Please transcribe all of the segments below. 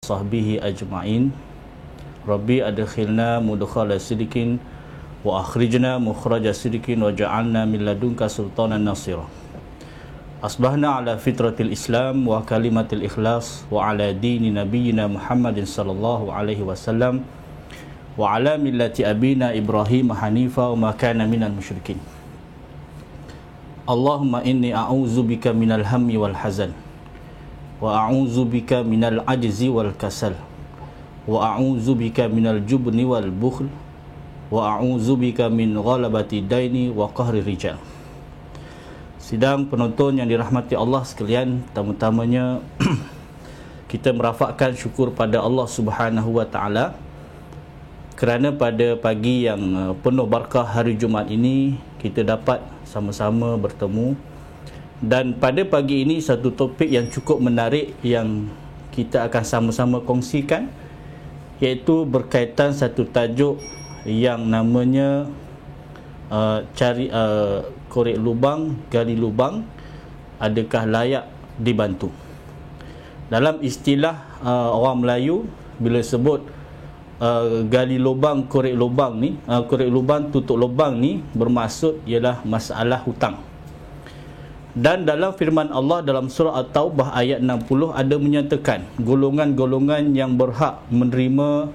sahbihi ajma'in. Rabbi adkhilna mudkhala sidqin wa akhrijna mukhraja sidqin wa ja'alna min ladunka sultanan nasira. Asbahna ala fitratil Islam wa kalimatil ikhlas wa ala dini nabiyyina Muhammadin sallallahu alaihi wasallam wa ala millati abina Ibrahim hanifa wa ma kana minal musyrikin. Allahumma inni a'udzubika minal hammi wal hazan wa a'udzubika minal ajzi wal kasal wa a'udzubika minal jubni wal bukhl wa a'udzubika min ghalabati daini wa qahri rijal. Sidang penonton yang dirahmati Allah sekalian, pertama-tamanya kita merafakkan syukur pada Allah Subhanahu wa taala kerana pada pagi yang penuh barakah hari Jumaat ini kita dapat sama-sama bertemu. Dan pada pagi ini satu topik yang cukup menarik yang kita akan sama-sama kongsikan, iaitu berkaitan satu tajuk yang namanya korek lubang, gali lubang, adakah layak dibantu? Dalam istilah orang Melayu, bila sebut gali lubang, korek lubang ni, korek lubang, tutup lubang ni, bermaksud ialah masalah hutang. Dan dalam firman Allah dalam surah At-Taubah ayat 60 ada menyatakan golongan-golongan yang berhak menerima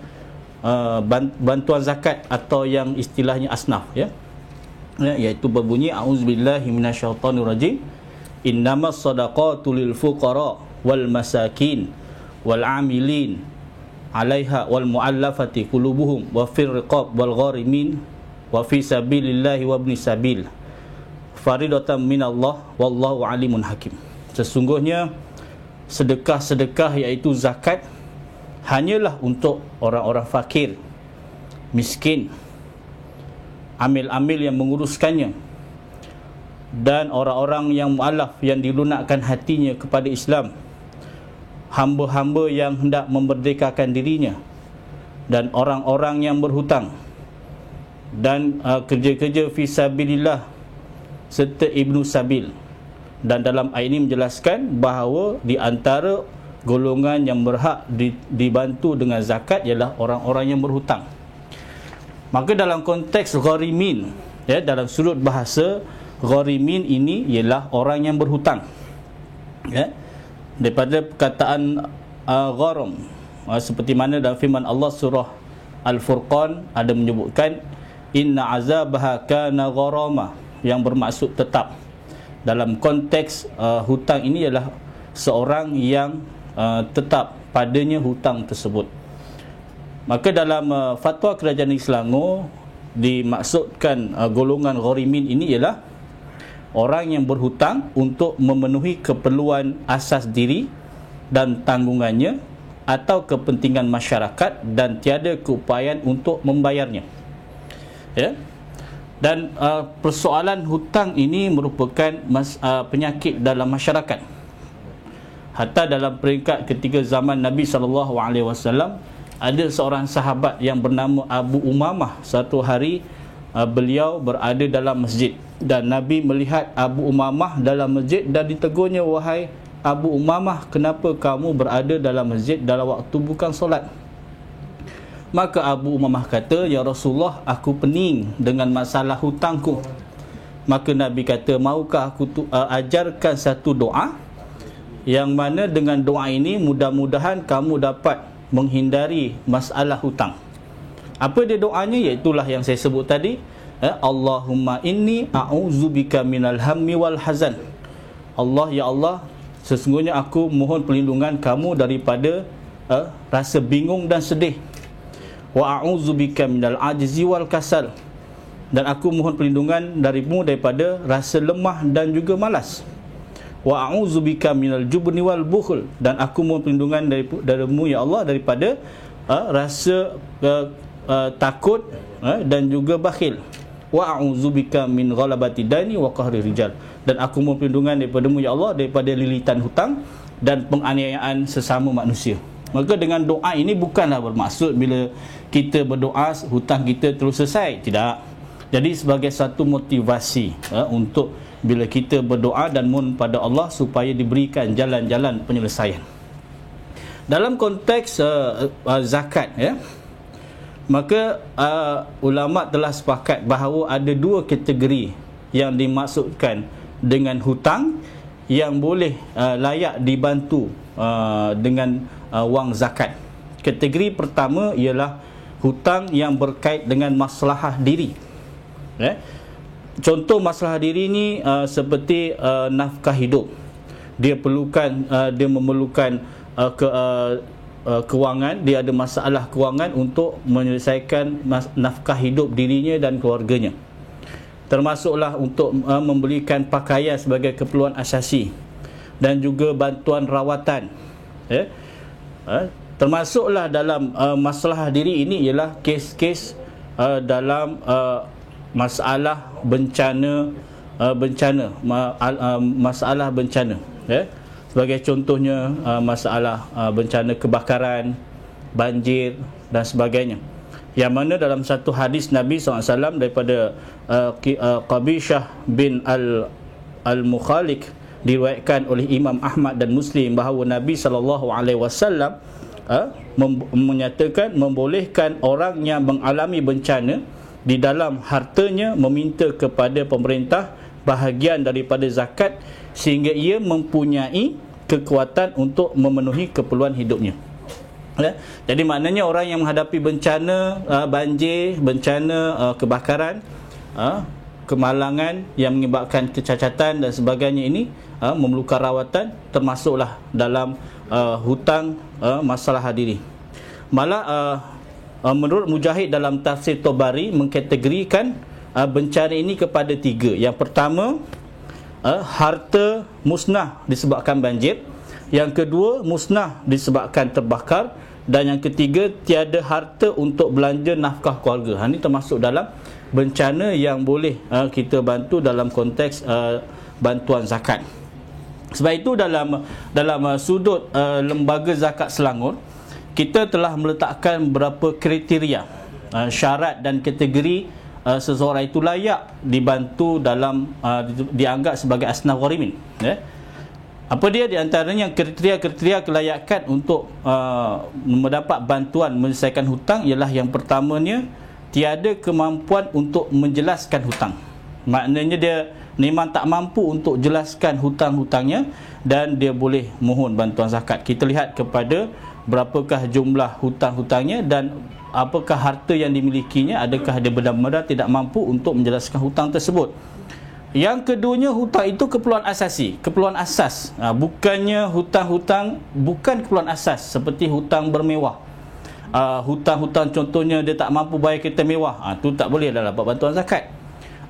bantuan zakat atau yang istilahnya asnaf, iaitu berbunyi a'udzubillahi minasyaitonirrajim, innamas shadaqatu lil fuqara wal masakin wal amilin 'alaiha wal mu'allafati qulubuhum wa fir riqab wal gharimin wa fi sabilillahi wa ibnis sabil faridatan minallah wallahu alimun hakim. Sesungguhnya sedekah-sedekah iaitu zakat hanyalah untuk orang-orang fakir, miskin, amil-amil yang menguruskannya, dan orang-orang yang mu'alaf yang dilunakkan hatinya kepada Islam, hamba-hamba yang hendak memerdekakan dirinya, dan orang-orang yang berhutang, dan kerja-kerja fisabilillah serta Ibnu Sabil. Dan dalam ayat ini menjelaskan bahawa di antara golongan yang berhak dibantu dengan zakat ialah orang-orang yang berhutang. Maka dalam konteks gharimin, dalam sudut bahasa, gharimin ini ialah orang yang berhutang, daripada perkataan gharam, seperti mana dalam firman Allah surah Al-Furqan ada menyebutkan inna azabaha kana gharama, yang bermaksud tetap. Dalam konteks hutang ini ialah seorang yang tetap padanya hutang tersebut. Maka dalam fatwa Kerajaan Selangor dimaksudkan golongan gharimin ini ialah orang yang berhutang untuk memenuhi keperluan asas diri dan tanggungannya atau kepentingan masyarakat dan tiada keupayaan untuk membayarnya. Dan persoalan hutang ini merupakan penyakit dalam masyarakat. Hatta dalam peringkat ketika zaman Nabi SAW, ada seorang sahabat yang bernama Abu Umamah. Satu hari beliau berada dalam masjid dan Nabi melihat Abu Umamah dalam masjid dan ditegurnya, wahai Abu Umamah, kenapa kamu berada dalam masjid dalam waktu bukan solat? Maka Abu Umamah kata, ya Rasulullah, aku pening dengan masalah hutangku. Maka Nabi kata, maukah aku ajarkan satu doa, yang mana dengan doa ini mudah-mudahan kamu dapat menghindari masalah hutang. Apa dia doanya? Iaitulah yang saya sebut tadi, Allahumma inni a'udzubika minal hammi wal hazan. Allah, ya Allah, sesungguhnya aku mohon perlindungan kamu daripada rasa bingung dan sedih. Wa a'udzubika minal ajzi wal kasal, dan aku mohon perlindungan darimu daripada rasa lemah dan juga malas. Wa a'udzubika minal jubni wal bukhl, dan aku mohon perlindungan darimu ya Allah daripada rasa takut dan juga bakhil. Wa a'udzubika min ghalabati daini wa qahri rijal, dan aku mohon perlindungan daripadamu ya Allah daripada lilitan hutang dan penganiayaan sesama manusia. Maka dengan doa ini bukanlah bermaksud bila kita berdoa hutang kita terus selesai, tidak. Jadi sebagai satu motivasi untuk bila kita berdoa dan mohon pada Allah supaya diberikan jalan-jalan penyelesaian. Dalam konteks zakat, ya, maka ulama telah sepakat bahawa ada dua kategori yang dimaksudkan dengan hutang yang boleh layak dibantu dengan wang zakat. Kategori pertama ialah hutang yang berkait dengan maslahah diri, ya. Contoh maslahah diri ni seperti nafkah hidup. Dia memerlukan kewangan, dia ada masalah kewangan untuk menyelesaikan nafkah hidup dirinya dan keluarganya. Termasuklah untuk membelikan pakaian sebagai keperluan asasi dan juga bantuan rawatan, ya. Termasuklah dalam masalah diri ini ialah kes-kes dalam masalah bencana, masalah bencana, ya. Sebagai contohnya masalah bencana kebakaran, banjir dan sebagainya. Yang mana dalam satu hadis Nabi SAW daripada Qabishah bin Al-Mukhalik, diriwayatkan oleh Imam Ahmad dan Muslim, bahawa Nabi SAW menyatakan membolehkan orang yang mengalami bencana di dalam hartanya meminta kepada pemerintah bahagian daripada zakat sehingga ia mempunyai kekuatan untuk memenuhi keperluan hidupnya, ya. Jadi maknanya orang yang menghadapi bencana banjir, bencana kebakaran, kemalangan yang mengakibatkan kecacatan dan sebagainya ini memerlukan rawatan, termasuklah dalam hutang masalah diri. Malah menurut Mujahid dalam tafsir Tabari mengkategorikan bencana ini kepada tiga. Yang pertama, harta musnah disebabkan banjir. Yang kedua, musnah disebabkan terbakar. Dan yang ketiga, tiada harta untuk belanja nafkah keluarga. Ini termasuk dalam bencana yang boleh kita bantu dalam konteks bantuan zakat. Sebab itu dalam sudut lembaga zakat Selangor, kita telah meletakkan beberapa kriteria, syarat dan kategori seseorang itu layak dibantu dalam dianggap sebagai asnaf gharimin, ya. Apa dia? Di antaranya kriteria kelayakan untuk mendapat bantuan menyelesaikan hutang ialah yang pertamanya, tiada kemampuan untuk menjelaskan hutang. Maknanya dia memang tak mampu untuk jelaskan hutang-hutangnya dan dia boleh mohon bantuan zakat. Kita lihat kepada berapakah jumlah hutang-hutangnya dan apakah harta yang dimilikinya, adakah dia benar-benar tidak mampu untuk menjelaskan hutang tersebut. Yang keduanya, hutang itu keperluan asasi, keperluan asas. Bukannya hutang-hutang bukan keperluan asas seperti hutang bermewah. Hutang-hutang contohnya dia tak mampu bayar kereta mewah, tu tak boleh dah dapat bantuan zakat.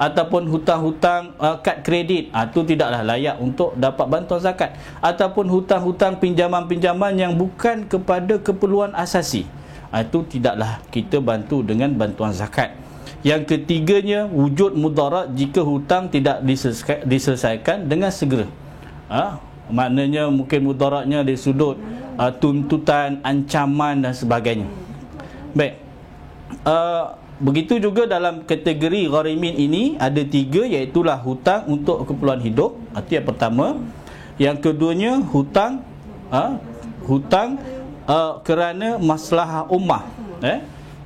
Ataupun hutang-hutang kad kredit, tu tidaklah layak untuk dapat bantuan zakat. Ataupun hutang-hutang pinjaman-pinjaman yang bukan kepada keperluan asasi, itu tidaklah kita bantu dengan bantuan zakat. Yang ketiganya, wujud mudarat jika hutang tidak diselesaikan dengan segera. Maknanya mungkin mudaratnya dari sudut tuntutan, ancaman dan sebagainya. Baik, begitu juga dalam kategori gharimin ini ada tiga, iaitulah hutang untuk keperluan hidup, itu yang pertama. Yang keduanya, hutang kerana maslahah ummah.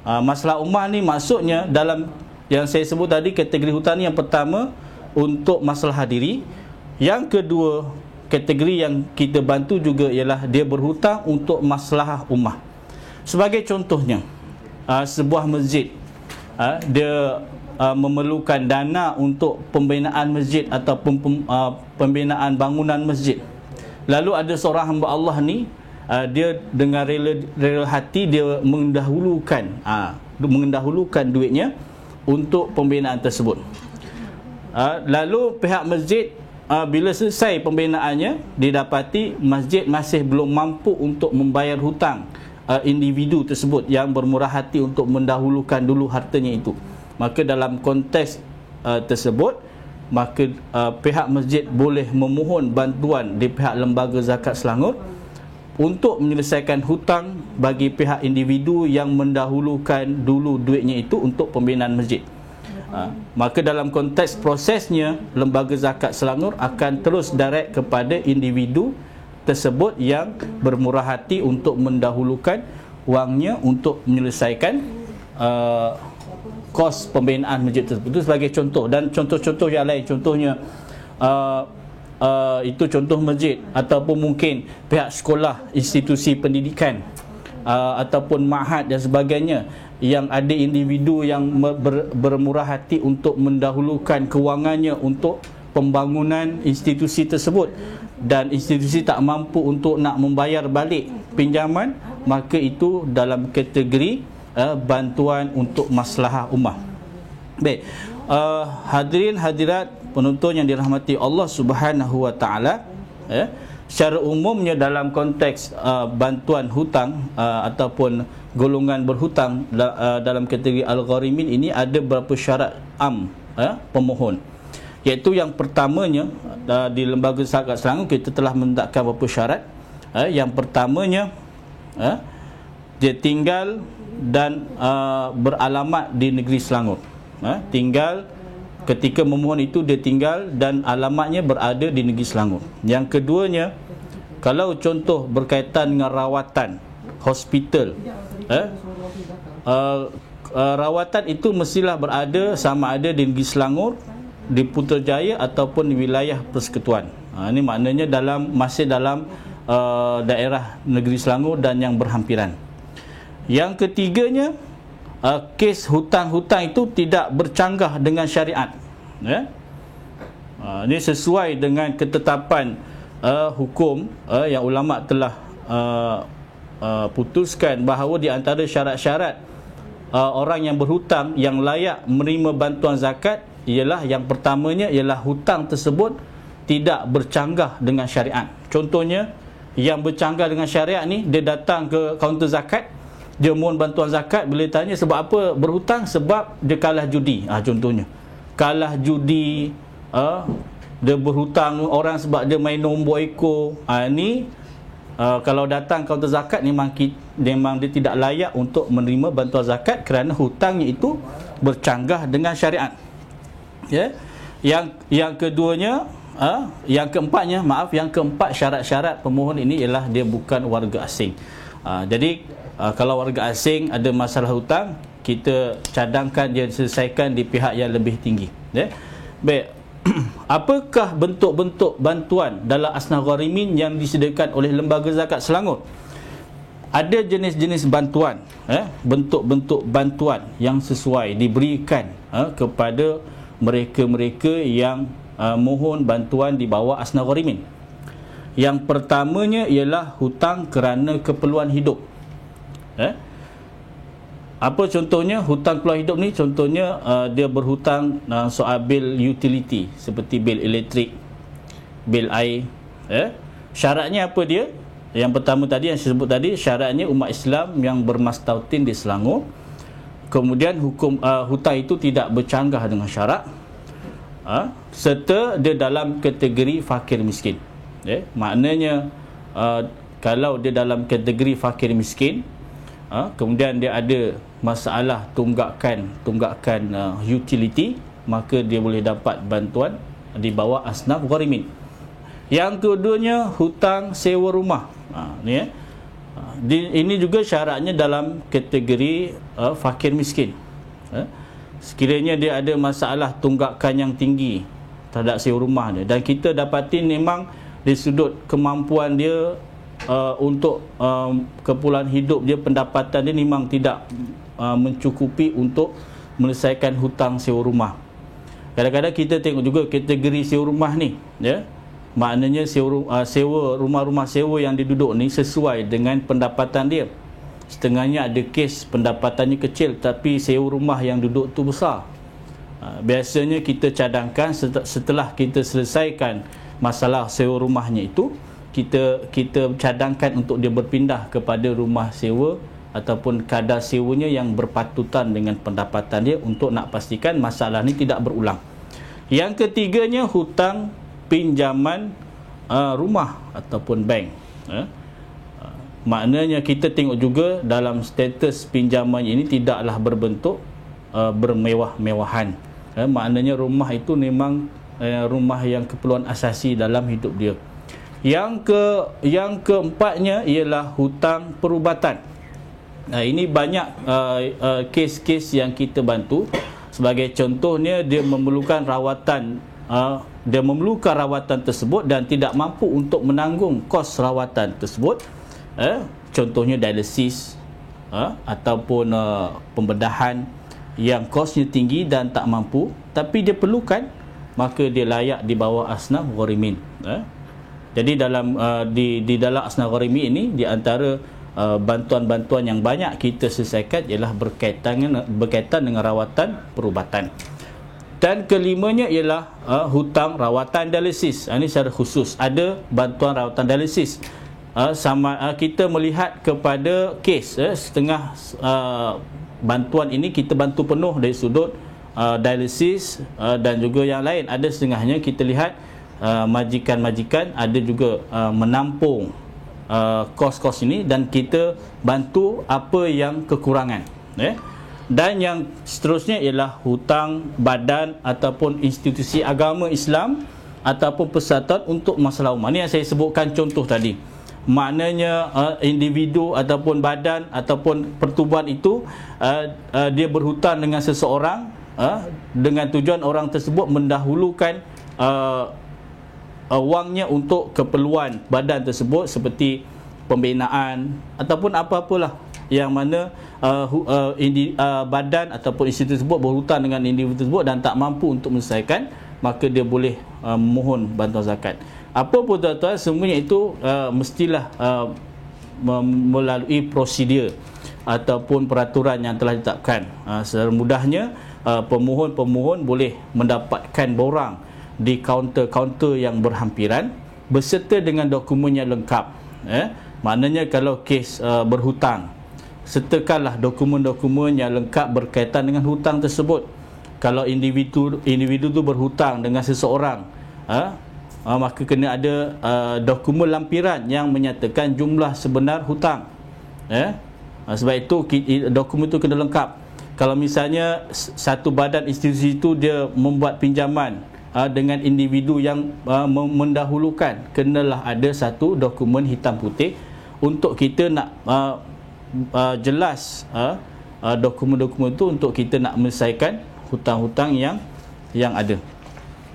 Masalah ummah ni maksudnya dalam yang saya sebut tadi, kategori hutang ni yang pertama untuk masalah diri. Yang kedua, kategori yang kita bantu juga ialah dia berhutang untuk masalah ummah. Sebagai contohnya, sebuah masjid dia memerlukan dana untuk pembinaan masjid ataupun pembinaan bangunan masjid. Lalu ada seorang hamba Allah ni, dia dengan rela hati dia mendahulukan duitnya untuk pembinaan tersebut. Lalu pihak masjid bila selesai pembinaannya, didapati masjid masih belum mampu untuk membayar hutang individu tersebut yang bermurah hati untuk mendahulukan dulu hartanya itu. Maka dalam konteks tersebut, maka pihak masjid boleh memohon bantuan di pihak lembaga zakat Selangor untuk menyelesaikan hutang bagi pihak individu yang mendahulukan dulu duitnya itu untuk pembinaan masjid. Maka dalam konteks prosesnya, lembaga zakat Selangor akan terus direct kepada individu tersebut yang bermurah hati untuk mendahulukan wangnya untuk menyelesaikan kos pembinaan masjid tersebut. Itu sebagai contoh, dan contoh-contoh yang lain, contohnya itu contoh masjid, ataupun mungkin pihak sekolah, institusi pendidikan, ataupun ma'had dan sebagainya, yang ada individu yang bermurah hati untuk mendahulukan kewangannya untuk pembangunan institusi tersebut, dan institusi tak mampu untuk nak membayar balik pinjaman, maka itu dalam kategori bantuan untuk maslahah ummah. Baik, hadirin hadirat penonton yang dirahmati Allah Subhanahu wa taala, secara umumnya dalam konteks bantuan hutang ataupun golongan berhutang dalam kategori al-gharimin ini ada beberapa syarat pemohon, iaitu yang pertamanya, di Lembaga Zakat Selangor kita telah menetapkan beberapa syarat. Yang pertamanya, dia tinggal dan beralamat di negeri Selangor. Tinggal ketika memohon itu, dia tinggal dan alamatnya berada di negeri Selangor. Yang keduanya, kalau contoh berkaitan dengan rawatan hospital, rawatan itu mestilah berada sama ada di negeri Selangor, di Putrajaya ataupun di wilayah persekutuan. Ini maknanya masih dalam daerah negeri Selangor dan yang berhampiran. Yang ketiganya, kes hutang-hutang itu tidak bercanggah dengan syariat. Ini sesuai dengan ketetapan hukum yang ulama telah putuskan bahawa di antara syarat-syarat orang yang berhutang yang layak menerima bantuan zakat ialah, yang pertamanya ialah hutang tersebut tidak bercanggah dengan syariat. Contohnya, yang bercanggah dengan syariat ni, dia datang ke kaunter zakat, dia mohon bantuan zakat, bila tanya sebab apa berhutang, sebab dia kalah judi. Contohnya kalah judi, dia berhutang orang sebab dia main nombor ekor. Ni kalau datang kaunter zakat, memang dia tidak layak untuk menerima bantuan zakat kerana hutangnya itu bercanggah dengan syariat. Yang keduanya, yang keempat syarat-syarat pemohon ini ialah dia bukan warga asing. Jadi kalau warga asing ada masalah hutang, kita cadangkan dia diselesaikan di pihak yang lebih tinggi. Baik, apakah bentuk-bentuk bantuan dalam asnaf gharimin yang disediakan oleh Lembaga Zakat Selangor? Ada jenis-jenis bantuan, bentuk-bentuk bantuan yang sesuai diberikan kepada mereka-mereka yang mohon bantuan di bawah asnaf gharimin. Yang pertamanya ialah hutang kerana keperluan hidup. Apa contohnya hutang keperluan hidup ni? Contohnya dia berhutang soal bil utility, seperti bil elektrik, bil air. Syaratnya apa dia? Yang pertama tadi yang saya sebut tadi, syaratnya umat Islam yang bermastautin di Selangor. Kemudian hutang itu tidak bercanggah dengan syarak, serta dia dalam kategori fakir miskin. Maknanya kalau dia dalam kategori fakir miskin, kemudian dia ada masalah tunggakan utility, maka dia boleh dapat bantuan di bawah asnaf gharimin. Yang keduanya, hutang sewa rumah. Ini juga syaratnya dalam kategori fakir miskin. Sekiranya dia ada masalah tunggakan yang tinggi terhadap sewa rumah dia, dan kita dapatin memang dari sudut kemampuan dia untuk keperluan hidup dia, pendapatan dia memang tidak mencukupi untuk menyelesaikan hutang sewa rumah. Kadang-kadang kita tengok juga kategori sewa rumah ni, maknanya sewa rumah-rumah sewa yang diduduk ni sesuai dengan pendapatan dia. Setengahnya ada kes pendapatannya kecil tapi sewa rumah yang duduk tu besar. Biasanya kita cadangkan setelah kita selesaikan masalah sewa rumahnya itu, kita cadangkan untuk dia berpindah kepada rumah sewa ataupun kadar sewanya yang berpatutan dengan pendapatan dia, untuk nak pastikan masalah ni tidak berulang. Yang ketiganya, hutang pinjaman rumah ataupun bank. Maknanya kita tengok juga dalam status pinjaman ini tidaklah berbentuk bermewah-mewahan. Maknanya rumah itu memang rumah yang keperluan asasi dalam hidup dia. Yang keempatnya ialah hutang perubatan. Ini banyak kes-kes yang kita bantu. Sebagai contohnya, dia memerlukan rawatan tersebut dan tidak mampu untuk menanggung kos rawatan tersebut. Contohnya dialisis, ataupun pembedahan yang kosnya tinggi dan tak mampu, tapi dia perlukan, maka dia layak di bawah asnaf gharimin. Jadi dalam di dalam asnaf gharimin ini, di antara bantuan-bantuan yang banyak kita selesaikan ialah berkaitan dengan rawatan perubatan. Dan kelimanya ialah hutang rawatan dialisis. Ini secara khusus ada bantuan rawatan dialisis. Kita melihat kepada kes setengah bantuan ini kita bantu penuh dari sudut dialisis dan juga yang lain. Ada setengahnya kita lihat majikan-majikan ada juga menampung kos-kos ini dan kita bantu apa yang kekurangan. Dan yang seterusnya ialah hutang badan ataupun institusi agama Islam ataupun persatuan untuk masalah umat. Ini yang saya sebutkan contoh tadi. Maknanya individu ataupun badan ataupun pertubuhan itu dia berhutang dengan seseorang dengan tujuan orang tersebut mendahulukan wangnya untuk keperluan badan tersebut, seperti pembinaan ataupun apa-apalah yang mana badan ataupun institusi tersebut berhutang dengan individu tersebut dan tak mampu untuk menyelesaikan, maka dia boleh mohon bantuan zakat. Apa pun tuan-tuan, semuanya itu mestilah melalui prosedur ataupun peraturan yang telah ditetapkan. Secara mudahnya pemohon-pemohon boleh mendapatkan borang di kaunter-kaunter yang berhampiran berserta dengan dokumen yang lengkap. Maknanya kalau kes berhutang, sertakanlah dokumen-dokumen yang lengkap berkaitan dengan hutang tersebut. Kalau individu itu berhutang dengan seseorang, maka kena ada dokumen lampiran yang menyatakan jumlah sebenar hutang. Sebab itu dokumen itu kena lengkap. Kalau misalnya satu badan institusi itu dia membuat pinjaman dengan individu yang mendahulukan, kenalah ada satu dokumen hitam putih untuk kita nak jelas dokumen-dokumen itu untuk kita nak menyelesaikan hutang-hutang yang ada.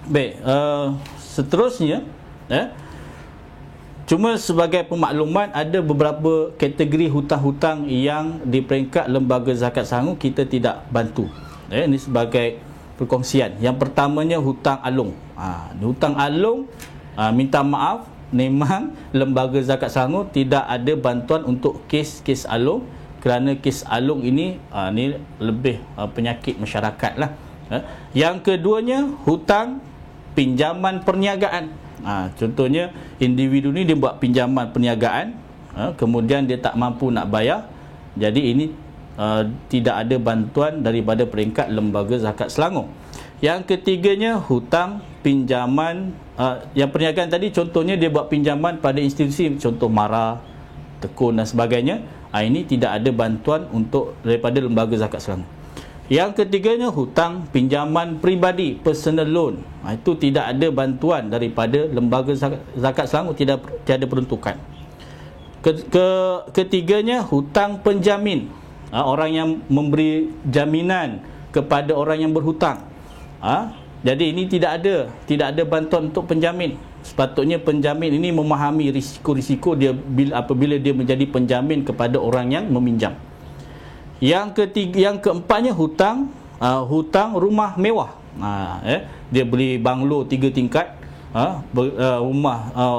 Baik, seterusnya cuma sebagai pemakluman, ada beberapa kategori hutang-hutang yang di peringkat lembaga zakat sanggup kita tidak bantu. Ini sebagai perkongsian. Yang pertamanya hutang alung. Hutang alung, minta maaf, memang lembaga zakat sanggup tidak ada bantuan untuk kes-kes alung, kerana kes alung ini ni lebih penyakit masyarakat lah. Yang keduanya hutang pinjaman perniagaan. Contohnya individu ni dia buat pinjaman perniagaan, kemudian dia tak mampu nak bayar, jadi ini tidak ada bantuan daripada peringkat lembaga zakat Selangor. Yang ketiganya hutang pinjaman yang perniagaan tadi, contohnya dia buat pinjaman pada institusi, contoh Mara, Tekun dan sebagainya. Ini tidak ada bantuan untuk daripada lembaga zakat Selangor. Yang ketiganya hutang pinjaman peribadi, personal loan. Itu tidak ada bantuan daripada lembaga zakat Selangor, tidak ada peruntukan. Ketiganya hutang penjamin. Orang yang memberi jaminan kepada orang yang berhutang. Jadi ini tidak ada bantuan untuk penjamin. Sepatutnya penjamin ini memahami risiko-risiko dia apabila dia menjadi penjamin kepada orang yang meminjam. Yang keempatnya hutang rumah mewah. Dia beli banglo 3 tingkat,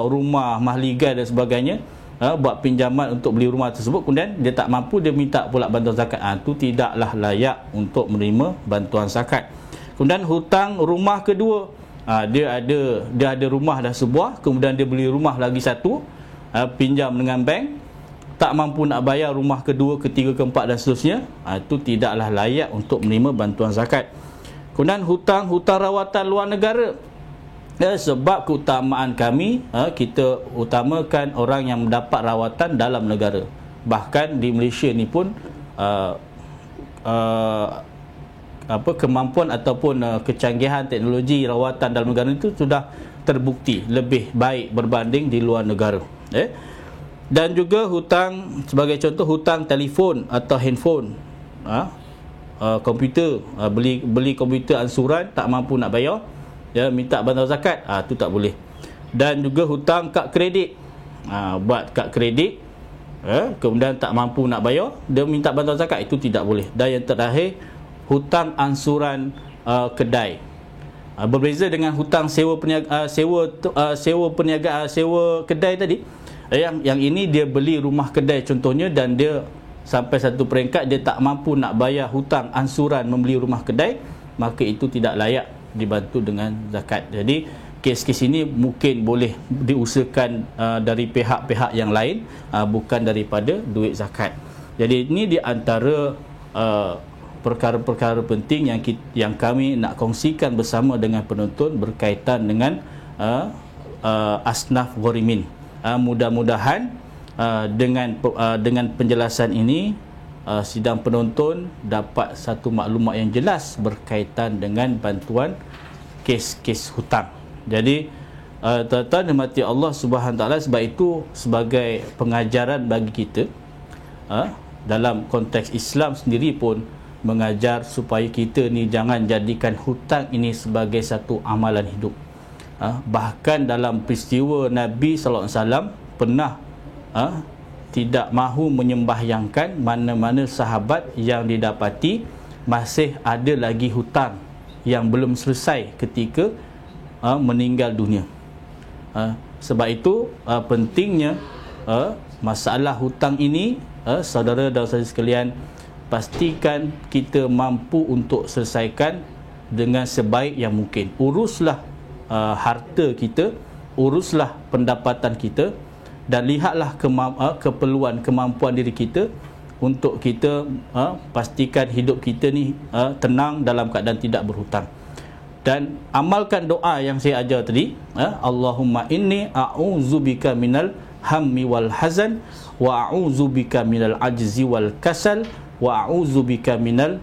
rumah mahligai dan sebagainya, buat pinjaman untuk beli rumah tersebut, kemudian dia tak mampu, dia minta pula bantuan zakat. Itu tidaklah layak untuk menerima bantuan zakat. Kemudian hutang rumah kedua, dia ada rumah dah sebuah, kemudian dia beli rumah lagi satu, pinjam dengan bank, tak mampu nak bayar rumah kedua, ketiga, keempat dan seterusnya. Itu tidaklah layak untuk menerima bantuan zakat. Kemudian hutang rawatan luar negara. Sebab keutamaan kami, kita utamakan orang yang mendapat rawatan dalam negara. Bahkan di Malaysia ni pun kemampuan ataupun kecanggihan teknologi rawatan dalam negara itu sudah terbukti lebih baik berbanding di luar negara. Dan juga hutang, sebagai contoh hutang telefon atau handphone, komputer, beli komputer ansuran tak mampu nak bayar, minta bantuan zakat, tu tak boleh. Dan juga hutang kad kredit, buat kad kredit, kemudian tak mampu nak bayar, dia minta bantuan zakat, itu tidak boleh. Dan yang terakhir, hutang ansuran kedai. Berbeza dengan hutang sewa kedai tadi. Yang ini dia beli rumah kedai contohnya, dan dia sampai satu peringkat dia tak mampu nak bayar hutang ansuran membeli rumah kedai, maka itu tidak layak dibantu dengan zakat. Jadi kes-kes ini mungkin boleh diusahakan dari pihak-pihak yang lain, bukan daripada duit zakat. Jadi ini di antara perkara-perkara penting yang kami nak kongsikan bersama dengan penonton berkaitan dengan asnaf ghorimin. Mudah-mudahan dengan penjelasan ini sidang penonton dapat satu maklumat yang jelas berkaitan dengan bantuan kes-kes hutang. Jadi tuan-tuan dimati Allah Subhanahu Taala, sebab itu sebagai pengajaran bagi kita, dalam konteks Islam sendiri pun mengajar supaya kita ni jangan jadikan hutang ini sebagai satu amalan hidup. Bahkan dalam peristiwa Nabi SAW pernah tidak mahu menyembahyangkan mana-mana sahabat yang didapati masih ada lagi hutang yang belum selesai ketika meninggal dunia. Sebab itu pentingnya masalah hutang ini, saudara dan saudari sekalian, pastikan kita mampu untuk selesaikan dengan sebaik yang mungkin. Uruslah harta kita, uruslah pendapatan kita, dan lihatlah keperluan, kemampuan diri kita untuk kita pastikan hidup kita ni tenang dalam keadaan tidak berhutang. Dan amalkan doa yang saya ajar tadi, Allahumma inni a'udzubika minal hammi wal hazan, wa a'udzubika minal ajzi wal kasal, wa a'udzubika minal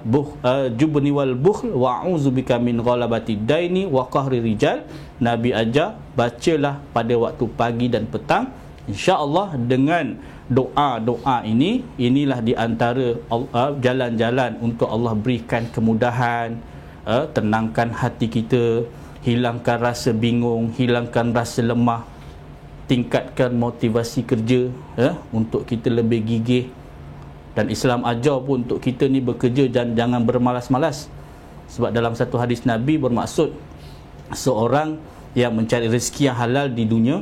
jubni wal bukhl, wa a'udzubika min ghalabati daini wa qahri rijal. Nabi ajar, bacalah pada waktu pagi dan petang. InsyaAllah dengan doa-doa ini, inilah di antara jalan-jalan untuk Allah berikan kemudahan, tenangkan hati kita, hilangkan rasa bingung, hilangkan rasa lemah, tingkatkan motivasi kerja, untuk kita lebih gigih. Dan Islam ajar pun untuk kita ni bekerja dan jangan bermalas-malas. Sebab dalam satu hadis Nabi bermaksud seorang yang mencari rezeki yang halal di dunia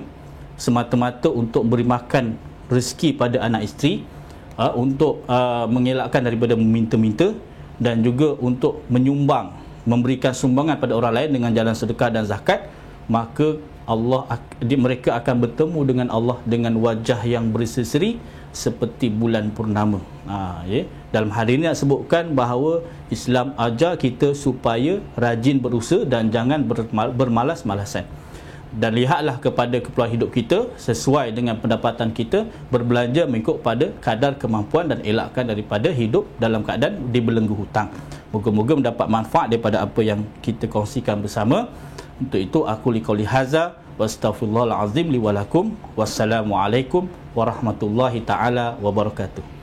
semata-mata untuk beri makan rezeki pada anak isteri, untuk mengelakkan daripada meminta-minta, dan juga untuk menyumbang, memberikan sumbangan pada orang lain dengan jalan sedekah dan zakat, maka mereka akan bertemu dengan Allah dengan wajah yang berseri seperti bulan purnama. Dalam hari ini nak sebutkan bahawa Islam ajar kita supaya rajin berusaha dan jangan bermalas-malasan. Dan lihatlah kepada keperluan hidup kita sesuai dengan pendapatan kita, berbelanja mengikut pada kadar kemampuan, dan elakkan daripada hidup dalam keadaan dibelenggu hutang. Moga-moga mendapat manfaat daripada apa yang kita kongsikan bersama. Untuk itu aku liqauli haza wa astaghfirullahal azim li wa lakum. Wassalamualaikum warahmatullahi taala wabarakatuh.